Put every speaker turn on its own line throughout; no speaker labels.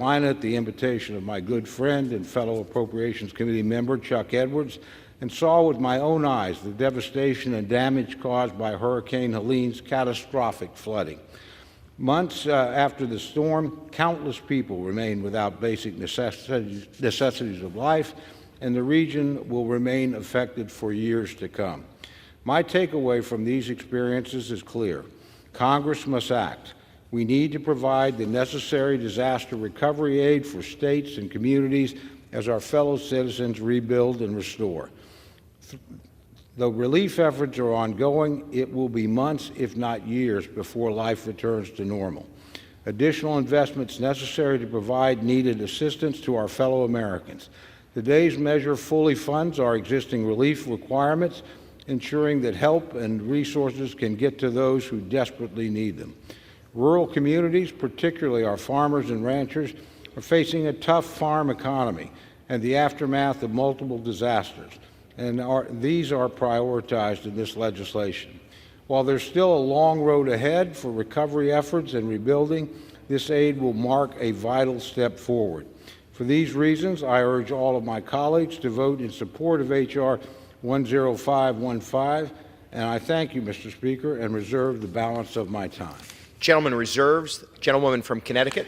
Carolina at the invitation of my good friend and fellow Appropriations Committee member Chuck Edwards, and saw with my own eyes the devastation and damage caused by Hurricane Helene's catastrophic flooding. Months after the storm, countless people remain without basic necessities of life, and the region will remain affected for years to come. My takeaway from these experiences is clear. Congress must act. We need to provide the necessary disaster recovery aid for states and communities as our fellow citizens rebuild and restore. Though relief efforts are ongoing, it will be months, if not years, before life returns to normal. Additional investments necessary to provide needed assistance to our fellow Americans. Today's measure fully funds our existing relief requirements, ensuring that help and resources can get to those who desperately need them. Rural communities, particularly our farmers and ranchers, are facing a tough farm economy and the aftermath of multiple disasters, and these are prioritized in this legislation. While there's still a long road ahead for recovery efforts and rebuilding, this aid will mark a vital step forward. For these reasons, I urge all of my colleagues to vote in support of H.R. 10515, and I thank you, Mr. Speaker, and reserve the balance of my time.
Gentleman reserves. Gentlewoman from Connecticut.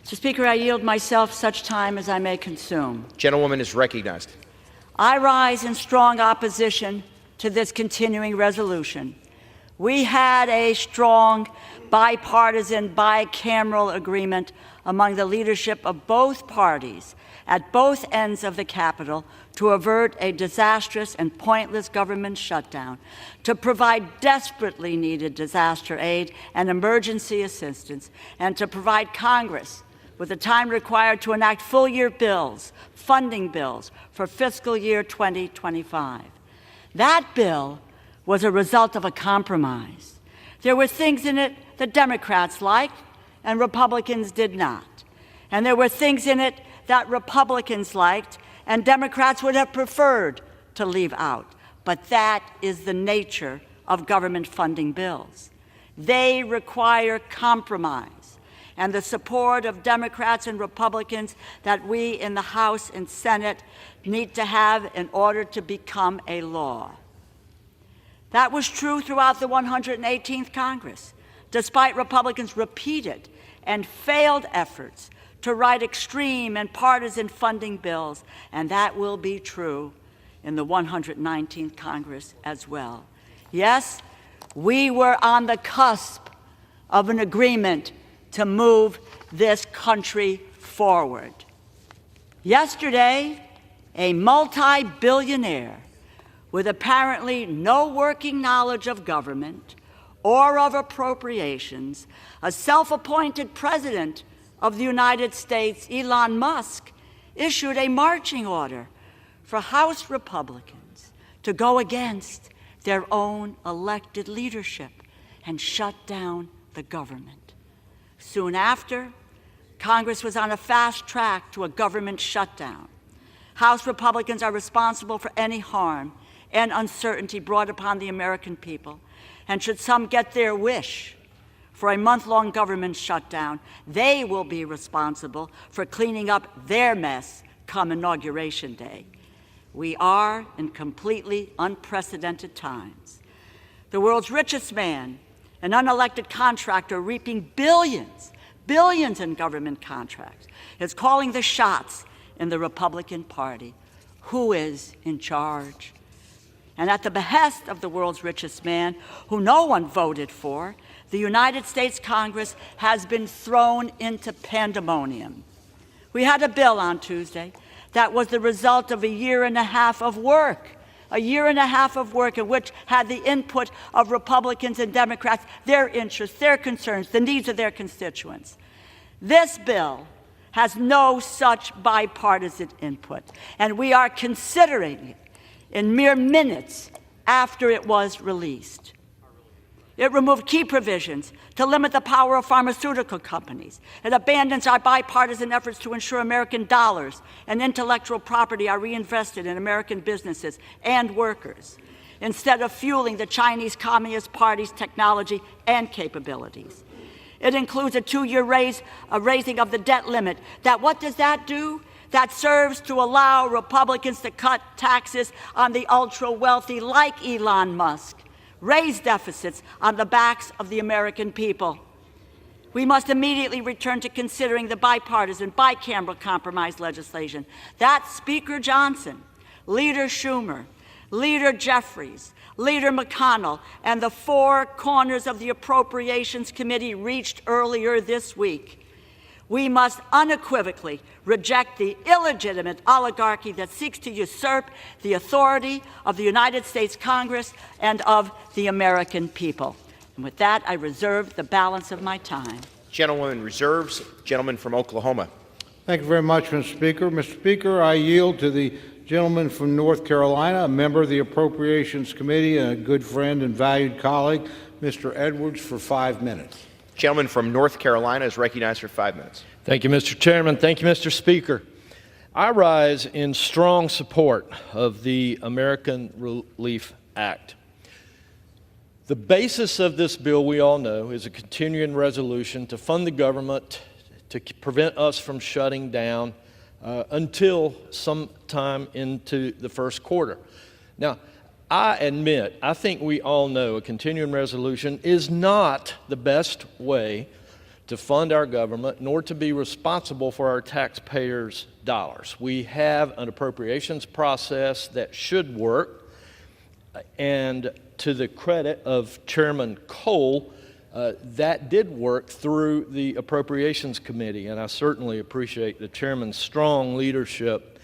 Mr. Speaker, I yield myself such time as I may consume.
Gentlewoman is recognized.
I rise in strong opposition to this continuing resolution. We had a strong bipartisan, bicameral agreement among the leadership of both parties at both ends of the Capitol to avert a disastrous and pointless government shutdown, to provide desperately needed disaster aid and emergency assistance, and to provide Congress with the time required to enact full-year bills, funding bills, for fiscal year 2025. That bill was a result of a compromise. There were things in it that Democrats liked and Republicans did not. And there were things in it that Republicans liked and Democrats would have preferred to leave out. But that is the nature of government funding bills. They require compromise and the support of Democrats and Republicans that we in the House and Senate need to have in order to become a law. That was true throughout the 118th Congress, despite Republicans' repeated and failed efforts to write extreme and partisan funding bills, and that will be true in the 119th Congress as well. Yes, we were on the cusp of an agreement to move this country forward. Yesterday, a multi-billionaire with apparently no working knowledge of government or of appropriations, a self-appointed president of the United States, Elon Musk, issued a marching order for House Republicans to go against their own elected leadership and shut down the government. Soon after, Congress was on a fast track to a government shutdown. House Republicans are responsible for any harm and uncertainty brought upon the American people, and should some get their wish for a month-long government shutdown, they will be responsible for cleaning up their mess come Inauguration Day. We are in completely unprecedented times. The world's richest man, an unelected contractor reaping billions in government contracts, is calling the shots in the Republican Party. Who is in charge? And at the behest of the world's richest man, who no one voted for, the United States Congress has been thrown into pandemonium. We had a bill on Tuesday that was the result of a year and a half of work in which had the input of Republicans and Democrats, their interests, their concerns, the needs of their constituents. This bill has no such bipartisan input, and we are considering it in mere minutes after it was released. It removed key provisions to limit the power of pharmaceutical companies. It abandons our bipartisan efforts to ensure American dollars and intellectual property are reinvested in American businesses and workers, instead of fueling the Chinese Communist Party's technology and capabilities. It includes a 2-year raising of the debt limit. What does that do? That serves to allow Republicans to cut taxes on the ultra-wealthy like Elon Musk, raise deficits on the backs of the American people. We must immediately return to considering the bipartisan, bicameral compromise legislation. That Speaker Johnson, Leader Schumer, Leader Jeffries, Leader McConnell, and the 4 corners of the Appropriations Committee reached earlier this week. We must unequivocally reject the illegitimate oligarchy that seeks to usurp the authority of the United States Congress and of the American people. And with that, I reserve the balance of my time.
Gentlewoman reserves. Gentleman from Oklahoma.
Thank you very much, Mr. Speaker. Mr. Speaker, I yield to the gentleman from North Carolina, a member of the Appropriations Committee and a good friend and valued colleague, Mr. Edwards, for 5 minutes.
Gentleman from North Carolina is recognized for 5 minutes.
Thank you, Mr. Chairman. Thank you, Mr. Speaker. I rise in strong support of the American Relief Act. The basis of this bill, we all know, is a continuing resolution to fund the government to prevent us from shutting down until sometime into the first quarter. Now, I admit, I think we all know a continuing resolution is not the best way to fund our government, nor to be responsible for our taxpayers' dollars. We have an appropriations process that should work, and to the credit of Chairman Cole, that did work through the Appropriations Committee, and I certainly appreciate the Chairman's strong leadership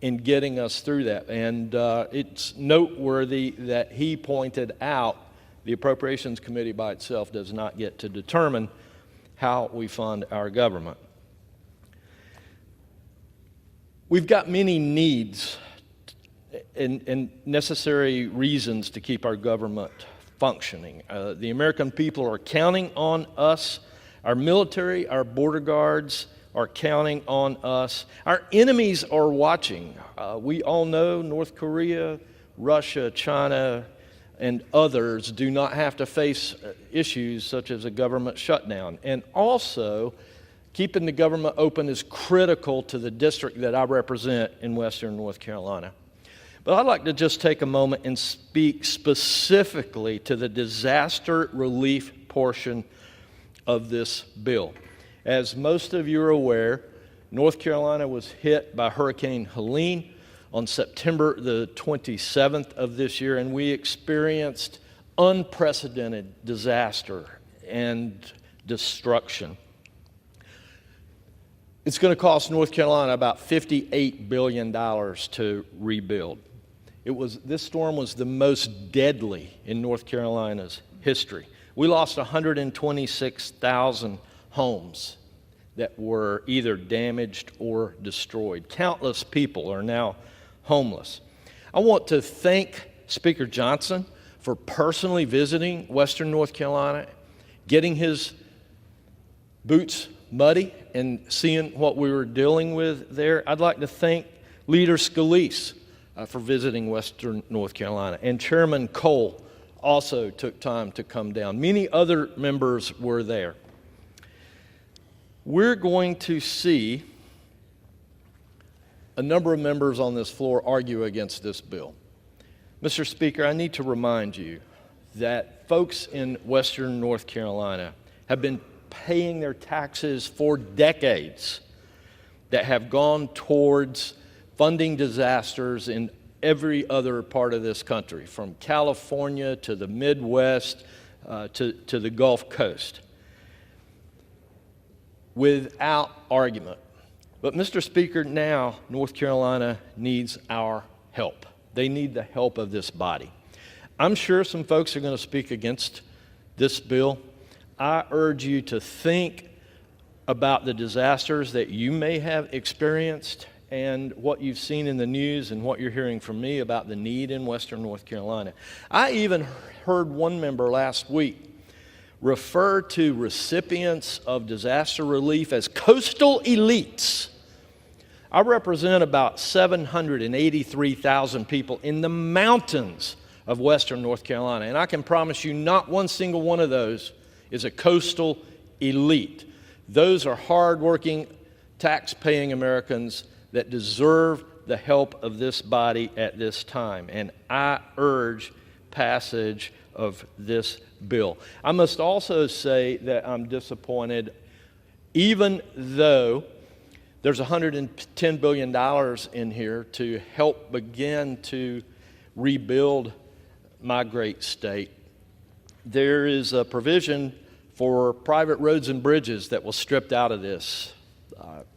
in getting us through that. And it's noteworthy that he pointed out the Appropriations Committee by itself does not get to determine how we fund our government. We've got many needs and necessary reasons to keep our government functioning. The American people are counting on us. Our military, our border guards are counting on us. Our enemies are watching. We all know North Korea, Russia, China, and others do not have to face issues such as a government shutdown. And also, keeping the government open is critical to the district that I represent in Western North Carolina. But I'd like to just take a moment and speak specifically to the disaster relief portion of this bill. As most of you are aware, North Carolina was hit by Hurricane Helene on September the 27th of this year, and we experienced unprecedented disaster and destruction. It's going to cost North Carolina about $58 billion to rebuild. This storm was the most deadly in North Carolina's history. We lost 126,000 homes that were either damaged or destroyed. Countless people are now homeless. I want to thank Speaker Johnson for personally visiting Western North Carolina, getting his boots muddy and seeing what we were dealing with there. I'd like to thank Leader Scalise for visiting Western North Carolina, and Chairman Cole also took time to come down. Many other members were there. We're going to see a number of members on this floor argue against this bill. Mr. Speaker, I need to remind you that folks in Western North Carolina have been paying their taxes for decades that have gone towards funding disasters in every other part of this country, from California to the Midwest to the Gulf Coast, without argument. But, Mr. Speaker, now North Carolina needs our help. They need the help of this body. I'm sure some folks are going to speak against this bill. I urge you to think about the disasters that you may have experienced and what you've seen in the news and what you're hearing from me about the need in Western North Carolina. I even heard one member last week refer to recipients of disaster relief as coastal elites. I represent about 783,000 people in the mountains of Western North Carolina, and I can promise you not one single one of those is a coastal elite. Those are hardworking, tax-paying Americans that deserve the help of this body at this time. And I urge passage of this bill. I must also say that I'm disappointed, even though there's $110 billion in here to help begin to rebuild my great state. There is a provision for private roads and bridges that was stripped out of this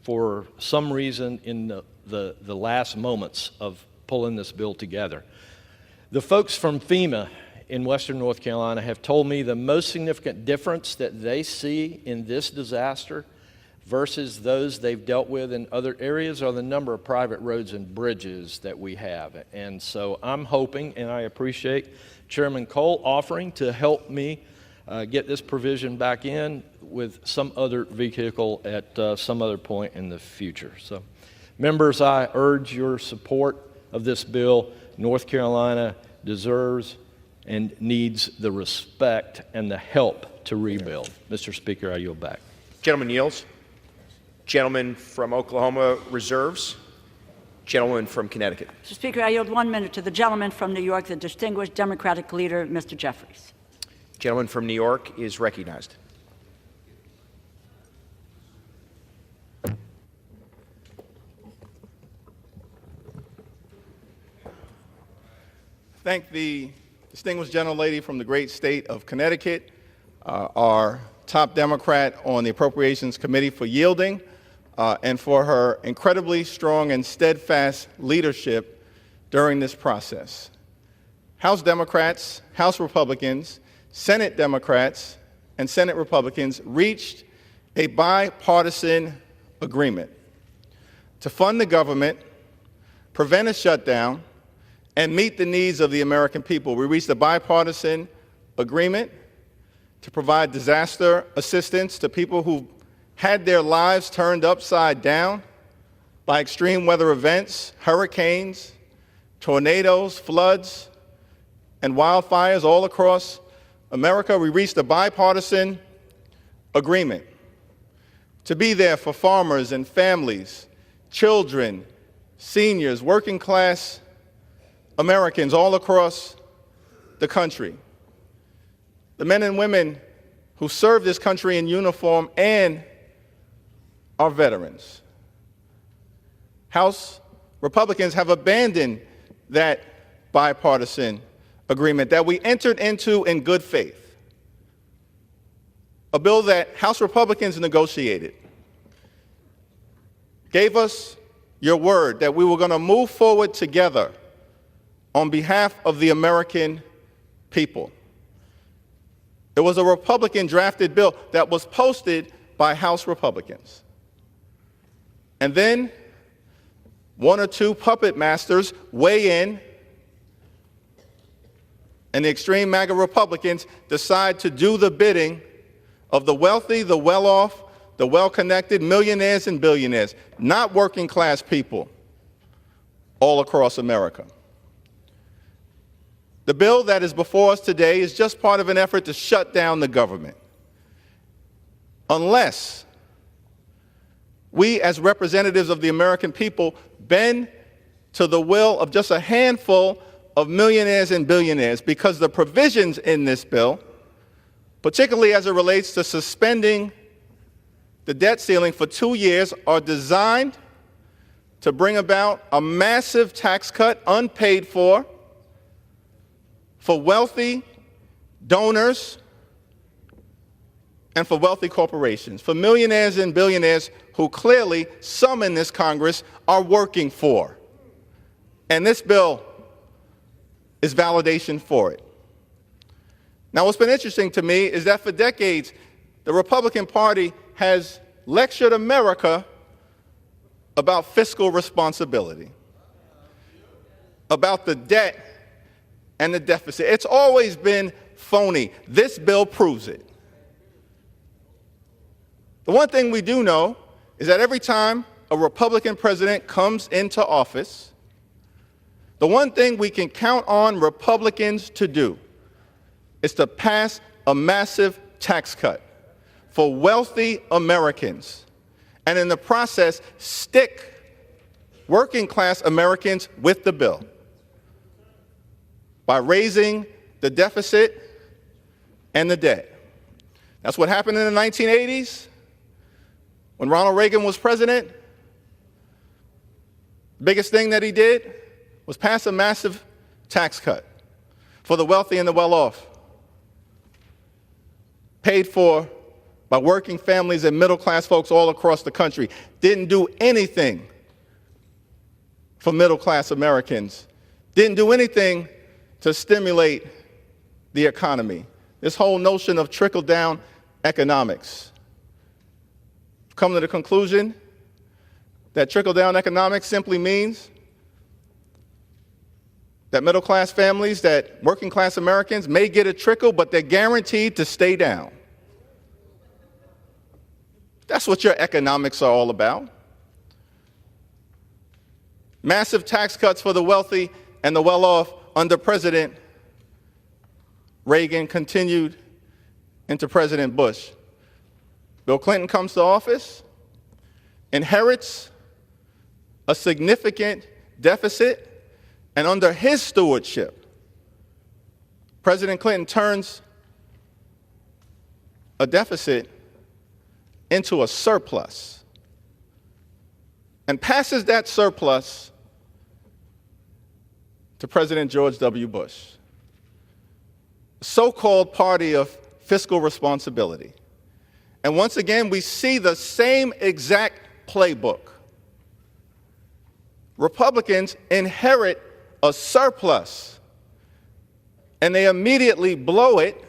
for some reason in the last moments of pulling this bill together. The folks from FEMA in Western North Carolina have told me the most significant difference that they see in this disaster versus those they've dealt with in other areas are the number of private roads and bridges that we have. And so I'm hoping, and I appreciate Chairman Cole offering to help me get this provision back in with some other vehicle at some other point in the future. So, members, I urge your support of this bill. North Carolina deserves and needs the respect and the help to rebuild. Mr. Speaker, I yield back.
Gentleman yields. Gentleman from Oklahoma reserves. Gentleman from Connecticut.
Mr. Speaker, I yield 1 minute to the gentleman from New York, the distinguished Democratic leader, Mr. Jeffries.
Gentleman from New York is recognized.
Thank the distinguished gentlelady from the great state of Connecticut, our top Democrat on the Appropriations Committee, for yielding and for her incredibly strong and steadfast leadership during this process. House Democrats, House Republicans, Senate Democrats, and Senate Republicans reached a bipartisan agreement to fund the government, prevent a shutdown, and meet the needs of the American people. We reached a bipartisan agreement to provide disaster assistance to people who had their lives turned upside down by extreme weather events, hurricanes, tornadoes, floods, and wildfires all across America. We reached a bipartisan agreement to be there for farmers and families, children, seniors, working class Americans all across the country. The men and women who serve this country in uniform and are veterans. House Republicans have abandoned that bipartisan agreement that we entered into in good faith. A bill that House Republicans negotiated gave us your word that we were going to move forward together on behalf of the American people. It was a Republican-drafted bill that was posted by House Republicans. And then one or two puppet masters weigh in, and the extreme MAGA Republicans decide to do the bidding of the wealthy, the well-off, the well-connected, millionaires and billionaires, not working-class people all across America. The bill that is before us today is just part of an effort to shut down the government. Unless we, as representatives of the American people, bend to the will of just a handful of millionaires and billionaires, because the provisions in this bill, particularly as it relates to suspending the debt ceiling for 2 years, are designed to bring about a massive tax cut, unpaid for wealthy donors and for wealthy corporations, for millionaires and billionaires who clearly some in this Congress are working for. And this bill is validation for it. Now, what's been interesting to me is that for decades, the Republican Party has lectured America about fiscal responsibility, about the debt and the deficit. It's always been phony. This bill proves it. The one thing we do know is that every time a Republican president comes into office, the one thing we can count on Republicans to do is to pass a massive tax cut for wealthy Americans, and in the process, stick working class Americans with the bill by raising the deficit and the debt. That's what happened in the 1980s when Ronald Reagan was president. The biggest thing that he did was pass a massive tax cut for the wealthy and the well-off, paid for by working families and middle-class folks all across the country. Didn't do anything for middle-class Americans. Didn't do anything to stimulate the economy. This whole notion of trickle-down economics. Come to the conclusion that trickle-down economics simply means that middle-class families, that working-class Americans may get a trickle, but they're guaranteed to stay down. That's what your economics are all about. Massive tax cuts for the wealthy and the well-off under President Reagan continued into President Bush. Bill Clinton comes to office, inherits a significant deficit, and under his stewardship, President Clinton turns a deficit into a surplus and passes that surplus to President George W. Bush, the so-called party of fiscal responsibility. And once again, we see the same exact playbook. Republicans inherit a surplus, and they immediately blow it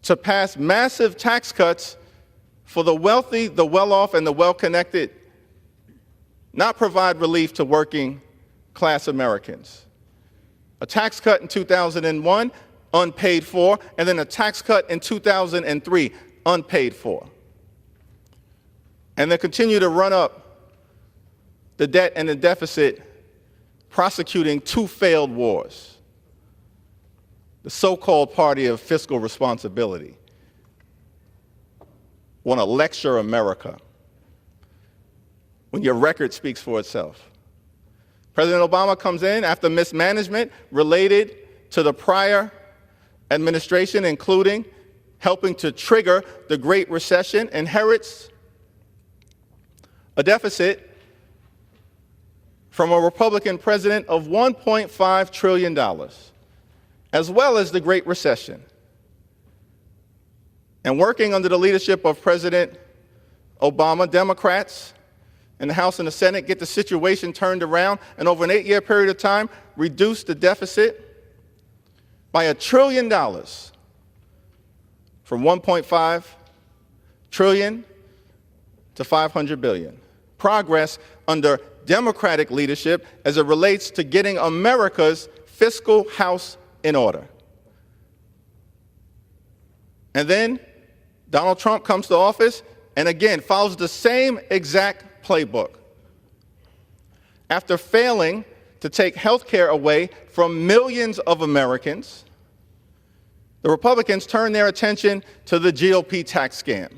to pass massive tax cuts for the wealthy, the well-off, and the well-connected, not provide relief to working class Americans. A tax cut in 2001, unpaid for, and then a tax cut in 2003, unpaid for. And they continue to run up the debt and the deficit, prosecuting two failed wars. The so-called party of fiscal responsibility want to lecture America when your record speaks for itself. President Obama comes in after mismanagement related to the prior administration, including helping to trigger the Great Recession, inherits a deficit from a Republican president of $1.5 trillion, as well as the Great Recession. And working under the leadership of President Obama, Democrats in the House and the Senate get the situation turned around, and over an 8-year period of time, reduce the deficit by $1 trillion, from 1.5 trillion to 500 billion. Progress under Democratic leadership as it relates to getting America's fiscal house in order. And then Donald Trump comes to office and again follows the same exact playbook. After failing to take health care away from millions of Americans, the Republicans turned their attention to the GOP tax scam,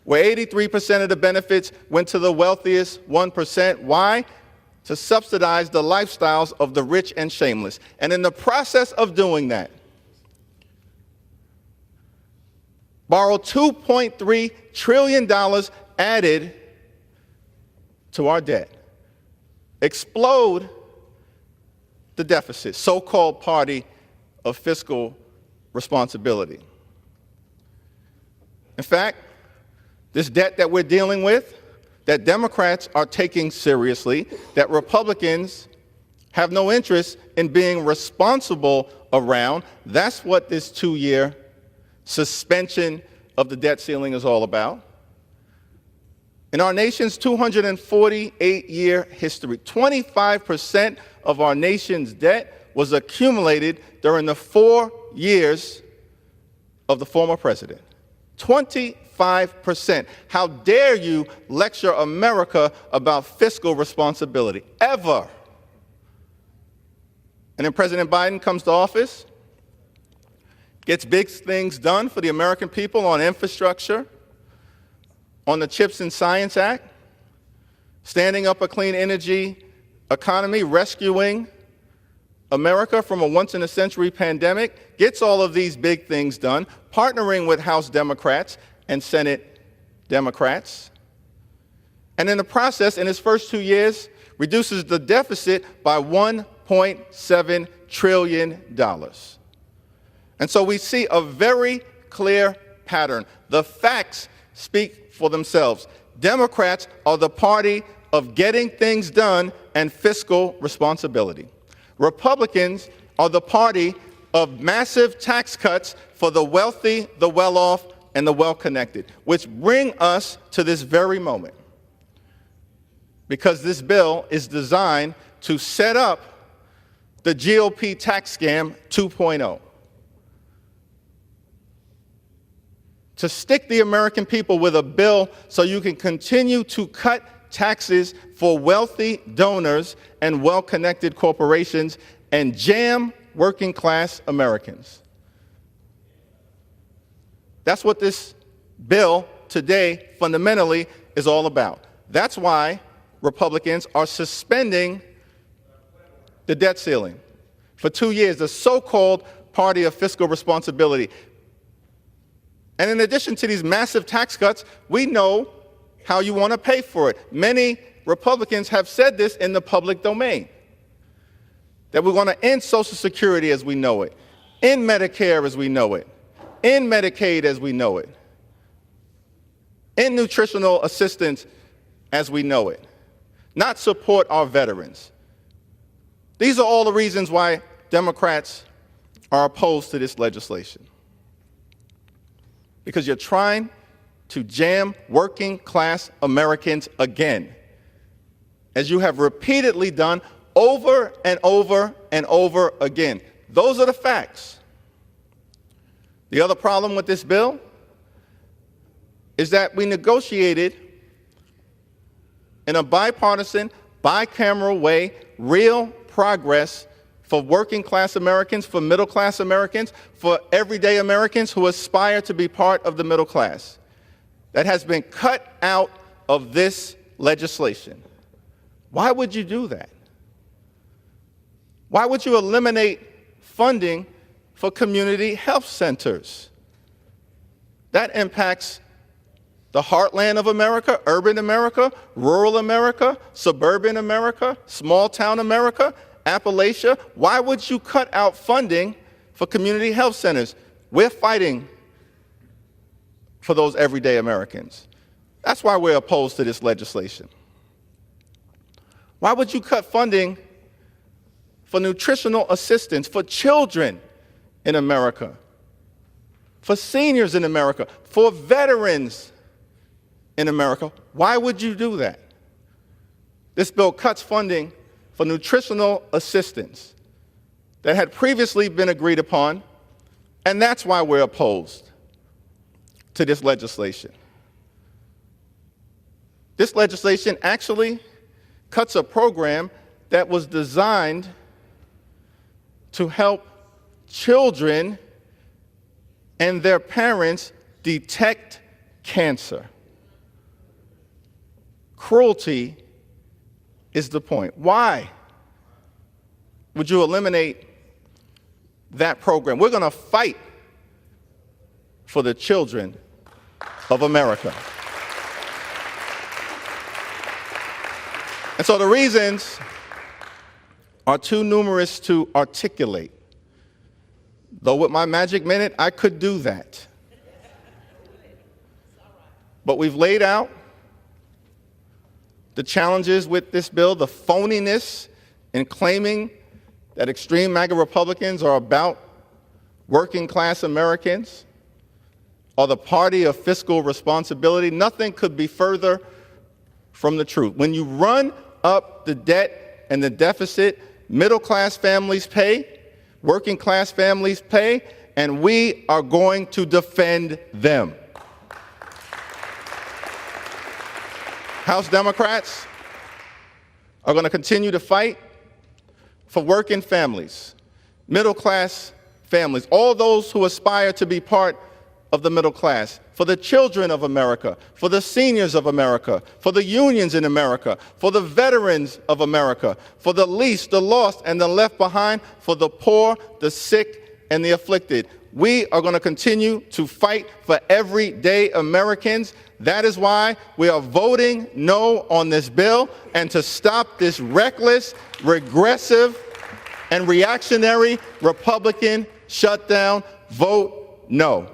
where 83% of the benefits went to the wealthiest 1%. Why? To subsidize the lifestyles of the rich and shameless. And in the process of doing that, borrow $2.3 trillion added to our debt, explode the deficit, so-called party of fiscal responsibility. In fact, this debt that we're dealing with, that Democrats are taking seriously, that Republicans have no interest in being responsible around, that's what this 2-year suspension of the debt ceiling is all about. In our nation's 248-year history, 25% of our nation's debt was accumulated during the 4 years of the former president. 25%. How dare you lecture America about fiscal responsibility, ever? And then President Biden comes to office. gets big things done for the American people on infrastructure, on the CHIPS and Science Act, standing up a clean energy economy, rescuing America from a once-in-a-century pandemic, gets all of these big things done, partnering with House Democrats and Senate Democrats, and in the process, in his first 2 years, reduces the deficit by $1.7 trillion. And so we see a very clear pattern. The facts speak for themselves. Democrats are the party of getting things done and fiscal responsibility. Republicans are the party of massive tax cuts for the wealthy, the well-off, and the well-connected, which bring us to this very moment. Because this bill is designed to set up the GOP tax scam 2.0. To stick the American people with a bill so you can continue to cut taxes for wealthy donors and well-connected corporations and jam working-class Americans. That's what this bill today fundamentally is all about. That's why Republicans are suspending the debt ceiling for 2 years, the so-called party of fiscal responsibility. And in addition to these massive tax cuts, we know how you want to pay for it. Many Republicans have said this in the public domain, that we're going to end Social Security as we know it, end Medicare as we know it, end Medicaid as we know it, end nutritional assistance as we know it, not support our veterans. These are all the reasons why Democrats are opposed to this legislation. Because you're trying to jam working-class Americans again, as you have repeatedly done over and over and over again. Those are the facts. The other problem with this bill is that we negotiated in a bipartisan, bicameral way, real progress for working-class Americans, for middle-class Americans, for everyday Americans who aspire to be part of the middle class. That has been cut out of this legislation. Why would you do that? Why would you eliminate funding for community health centers? That impacts the heartland of America, urban America, rural America, suburban America, small-town America, Appalachia. Why would you cut out funding for community health centers? We're fighting for those everyday Americans. That's why we're opposed to this legislation. Why would you cut funding for nutritional assistance for children in America, for seniors in America, for veterans in America? Why would you do that? This bill cuts funding for nutritional assistance that had previously been agreed upon, and that's why we're opposed to this legislation. This legislation actually cuts a program that was designed to help children and their parents detect cancer. Cruelty is the point. Why would you eliminate that program? We're going to fight for the children of America. And so the reasons are too numerous to articulate. Though with my magic minute, I could do that. But we've laid out the challenges with this bill, the phoniness in claiming that extreme MAGA Republicans are about working-class Americans, or the party of fiscal responsibility. Nothing could be further from the truth. When you run up the debt and the deficit, middle-class families pay, working-class families pay, and we are going to defend them. House Democrats are going to continue to fight for working families, middle-class families, all those who aspire to be part of the middle class, for the children of America, for the seniors of America, for the unions in America, for the veterans of America, for the least, the lost, and the left behind, for the poor, the sick, and the afflicted. We are going to continue to fight for everyday Americans. That is why we are voting no on this bill, and to stop this reckless, regressive, and reactionary Republican shutdown, vote no.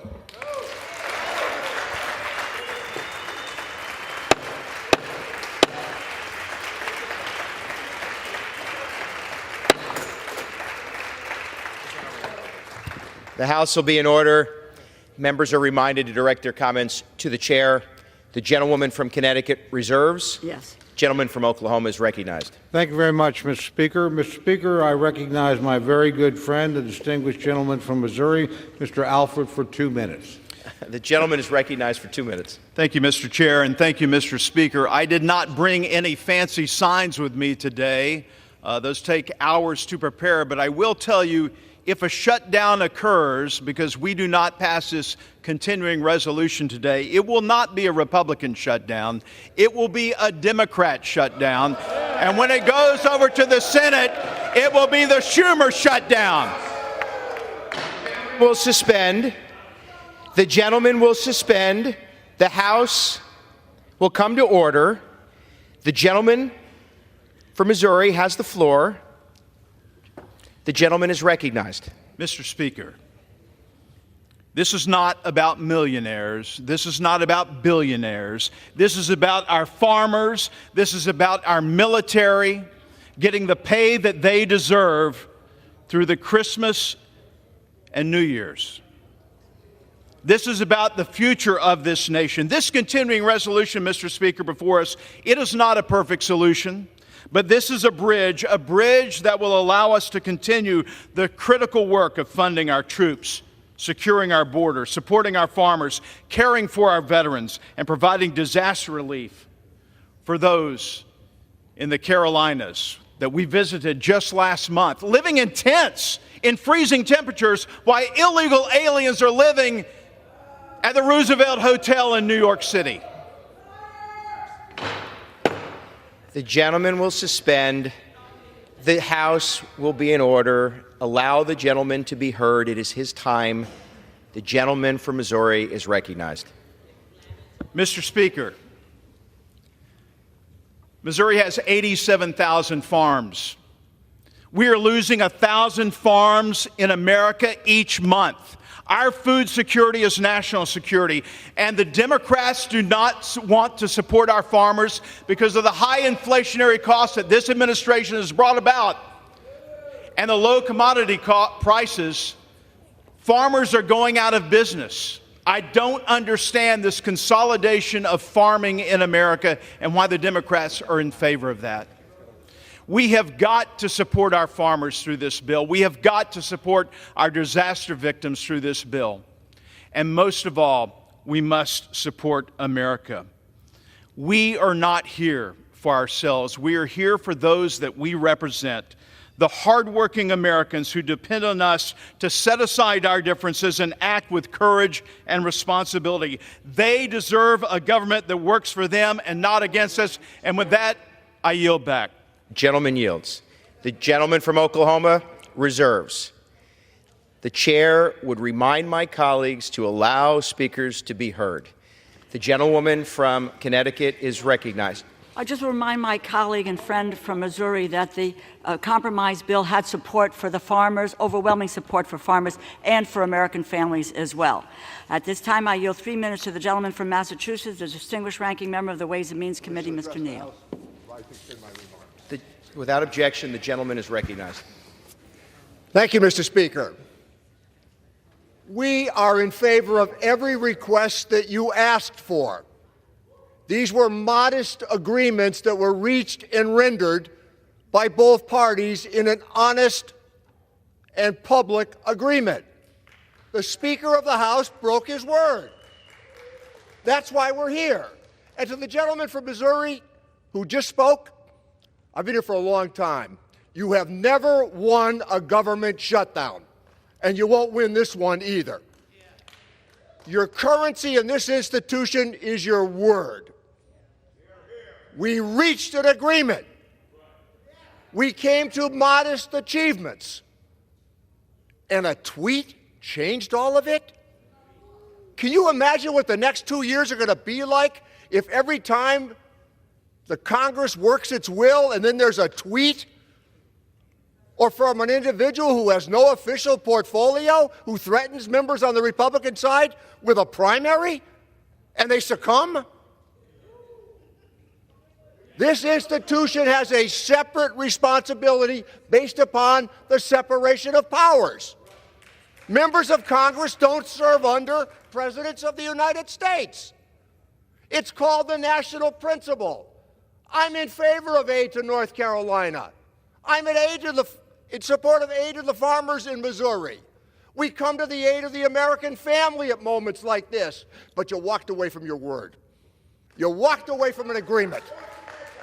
The House will be in order. Members are reminded to direct their comments to the chair. The gentlewoman from Connecticut reserves.
Yes.
Gentleman from Oklahoma is recognized.
Thank you very much, Mr. Speaker. Mr. Speaker, I recognize my very good friend, the distinguished gentleman from Missouri, Mr. Alford, for 2 minutes.
The gentleman is recognized for 2 minutes.
Thank you, Mr. Chair, and thank you, Mr. Speaker. I did not bring any fancy signs with me today. Those take hours to prepare, but I will tell you, if a shutdown occurs because we do not pass this continuing resolution today, it will not be a Republican shutdown. It will be a Democrat shutdown. And when it goes over to the Senate, it will be the Schumer shutdown.
Will suspend. The gentleman will suspend. The House will come to order. The gentleman from Missouri has the floor. The gentleman is recognized.
Mr. Speaker, this is not about millionaires. This is not about billionaires. This is about our farmers. This is about our military getting the pay that they deserve through the Christmas and New Year's. This is about the future of this nation. This continuing resolution, Mr. Speaker, before us, it is not a perfect solution. But this is a bridge that will allow us to continue the critical work of funding our troops, securing our border, supporting our farmers, caring for our veterans, and providing disaster relief for those in the Carolinas that we visited just last month, living in tents in freezing temperatures while illegal aliens are living at the Roosevelt Hotel in New York City.
The gentleman will suspend. The House will be in order. Allow the gentleman to be heard. It is his time. The gentleman from Missouri is recognized.
Mr. Speaker, Missouri has 87,000 farms. We are losing 1,000 farms in America each month. Our food security is national security, and the Democrats do not want to support our farmers because of the high inflationary costs that this administration has brought about and the low commodity prices. Farmers are going out of business. I don't understand this consolidation of farming in America and why the Democrats are in favor of that. We have got to support our farmers through this bill. We have got to support our disaster victims through this bill. And most of all, we must support America. We are not here for ourselves. We are here for those that we represent, the hardworking Americans who depend on us to set aside our differences and act with courage and responsibility. They deserve a government that works for them and not against us. And with that, I yield back.
Gentleman yields. The gentleman from Oklahoma reserves. The chair would remind my colleagues to allow speakers to be heard. The gentlewoman from Connecticut is recognized.
I just remind my colleague and friend from Missouri that the compromise bill had support for the farmers, overwhelming support for farmers and for American families as well. At this time, I yield 3 minutes to the gentleman from Massachusetts, the distinguished ranking member of the Ways and Means Committee, Mr. Neal.
Without objection, the gentleman is recognized.
Thank you, Mr. Speaker. We are in favor of every request that you asked for. These were modest agreements that were reached and rendered by both parties in an honest and public agreement. The Speaker of the House broke his word. That's why we're here. And to the gentleman from Missouri who just spoke, I've been here for a long time. You have never won a government shutdown. and you won't win this one either. Your currency in this institution is your word. We reached an agreement. We came to modest achievements. And a tweet changed all of it? Can you imagine what the next 2 years are going to be like if every time the Congress works its will and then there's a tweet? Or from an individual who has no official portfolio, who threatens members on the Republican side with a primary, and they succumb? This institution has a separate responsibility based upon the separation of powers. Members of Congress don't serve under presidents of the United States. It's called the national principle. I'm in favor of aid to North Carolina. I'm in support of aid to the farmers in Missouri. We come to the aid of the American family at moments like this, but you walked away from your word. You walked away from an agreement.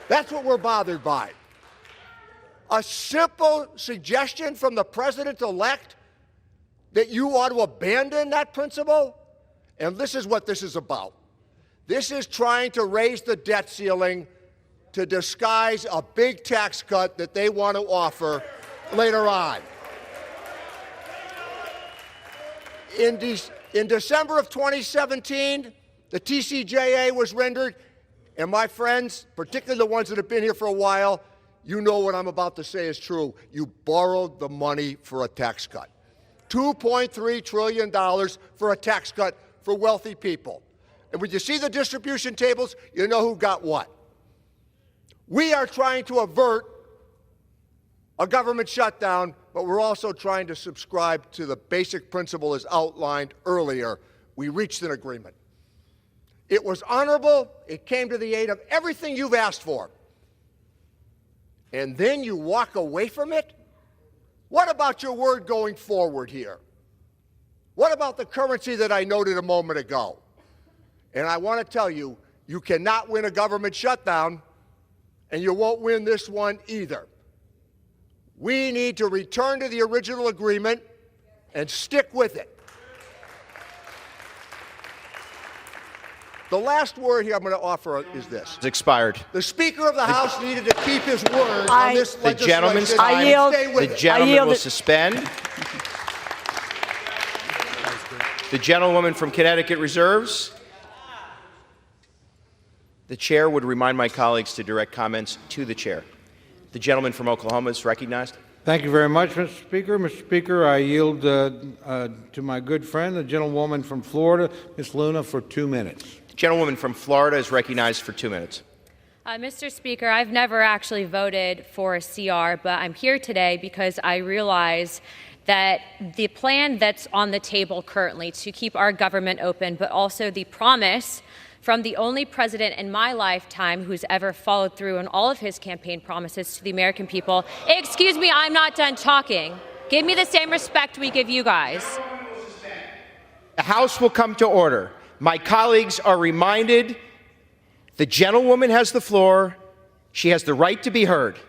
That's what we're bothered by. A simple suggestion from the president-elect that you ought to abandon that principle? And this is what this is about. This is trying to raise the debt ceiling to disguise a big tax cut that they want to offer later on. In December of 2017, the TCJA was rendered, and my friends, particularly the ones that have been here for a while, you know what I'm about to say is true. You borrowed the money for a tax cut. $2.3 trillion for a tax cut for wealthy people. And when you see the distribution tables, you know who got what. We are trying to avert a government shutdown, but we're also trying to subscribe to the basic principle as outlined earlier. We reached an agreement. It was honorable. It came to the aid of everything you've asked for. And then you walk away from it? What about your word going forward here? What about the currency that I noted a moment ago? And I want to tell you, you cannot win a government shutdown, and you won't win this one either. We need to return to the original agreement and stick with it. The last word here I'm going to offer is this.
It's expired.
The Speaker of the House needed to keep his word on this
The gentleman's time. The gentleman will suspend. The gentlewoman from Connecticut reserves. The chair would remind my colleagues to direct comments to the chair. The gentleman from Oklahoma is recognized.
Thank you very much, Mr. Speaker. Mr. Speaker, I yield to my good friend, the gentlewoman from Florida, Ms. Luna, for 2 minutes.
The gentlewoman from Florida is recognized for 2 minutes.
Mr. Speaker, I've never actually voted for a CR, but I'm here today because I realize that the plan that's on the table currently to keep our government open, but also the promise from the only president in my lifetime who's ever followed through on all of his campaign promises to the American people. Excuse me, I'm not done talking. Give me the same respect we give you guys.
The House will come to order. My colleagues are reminded the gentlewoman has the floor. She has the right to be heard.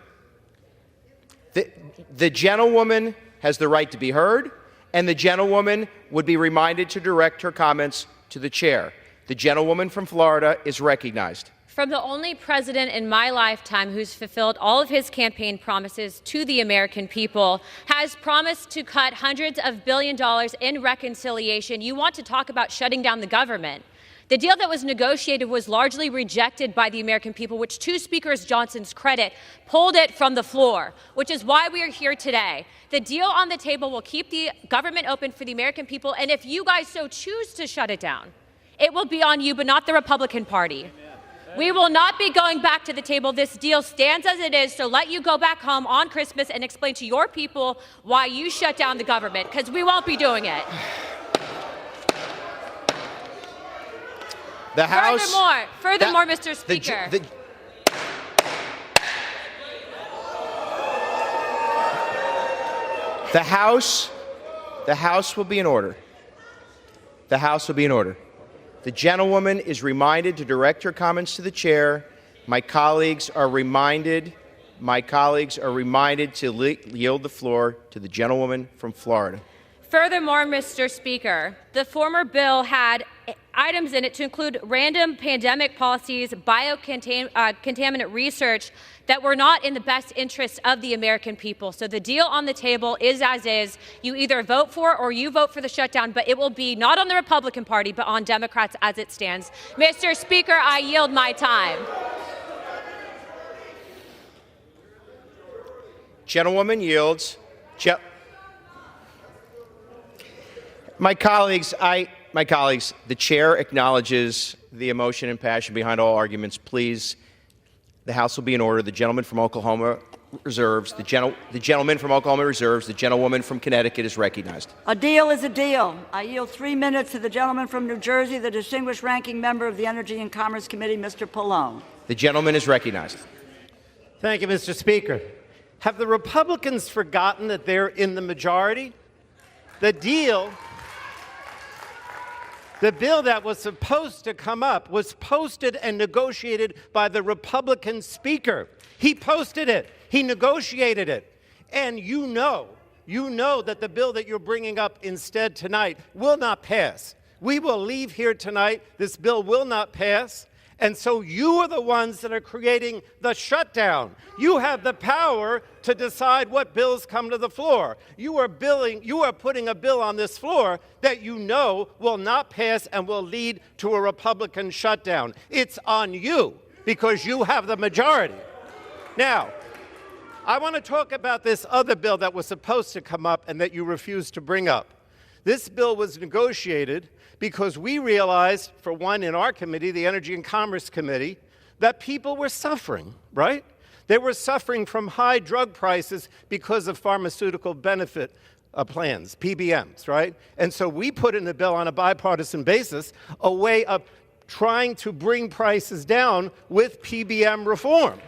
The gentlewoman has the right to be heard, and the gentlewoman would be reminded to direct her comments to the chair. The gentlewoman from Florida is recognized.
From the only president in my lifetime who's fulfilled all of his campaign promises to the American people, has promised to cut hundreds of billions of dollars in reconciliation. You want to talk about shutting down the government. The deal that was negotiated was largely rejected by the American people, which, to Speaker Johnson's credit, pulled it from the floor, which is why we are here today. The deal on the table will keep the government open for the American people, and if you guys so choose to shut it down, it will be on you, but not the Republican Party. We will not be going back to the table. This deal stands as it is, so let you go back home on Christmas and explain to your people why you shut down the government, because we won't be doing it.
The House.
Furthermore, Mr. Speaker.
The House will be in order. The House will be in order. The gentlewoman is reminded to direct her comments to the chair. My colleagues are reminded to yield the floor to the gentlewoman from Florida.
Furthermore, Mr. Speaker, the former bill had items in it to include random pandemic policies, biocontaminant research that were not in the best interest of the American people. So the deal on the table is as is. You either vote for or you vote for the shutdown, but it will be not on the Republican Party, but on Democrats as it stands. Mr. Speaker, I yield my time.
Gentlewoman yields. My colleagues, the chair acknowledges the emotion and passion behind all arguments. Please, the House will be in order. The gentleman from Oklahoma reserves. The gentleman from Oklahoma reserves. The gentlewoman from Connecticut is recognized.
A deal is a deal. I yield 3 minutes to the gentleman from New Jersey, the distinguished ranking member of the Energy and Commerce Committee, Mr. Pallone.
The gentleman is recognized.
Thank you, Mr. Speaker. Have the Republicans forgotten that they're in the majority? The bill that was supposed to come up was posted and negotiated by the Republican Speaker. He posted it. He negotiated it. And you know that the bill that you're bringing up instead tonight will not pass. We will leave here tonight. This bill will not pass. And so you are the ones that are creating the shutdown. You have the power to decide what bills come to the floor. You are putting a bill on this floor that you know will not pass and will lead to a Republican shutdown. It's on you because you have the majority. Now, I want to talk about this other bill that was supposed to come up and that you refused to bring up. This bill was negotiated because we realized, for one, in our committee, the Energy and Commerce Committee, that people were suffering, right? They were suffering from high drug prices because of pharmaceutical benefit plans, PBMs, right? And so we put in the bill on a bipartisan basis a way of trying to bring prices down with PBM reform.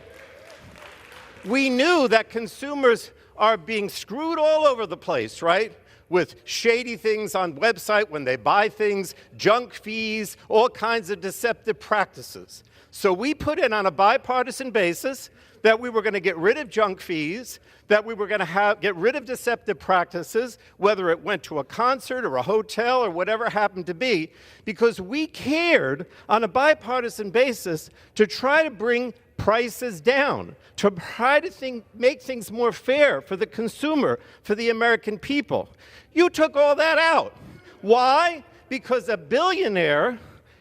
We knew that consumers are being screwed all over the place, right? With shady things on website when they buy things, junk fees, all kinds of deceptive practices. So we put in on a bipartisan basis that we were going to get rid of junk fees, that we were going to get rid of deceptive practices, whether it went to a concert or a hotel or whatever it happened to be, because we cared on a bipartisan basis to try to bring prices down, to try to make things more fair for the consumer, for the American people. You took all that out. Why? Because a billionaire,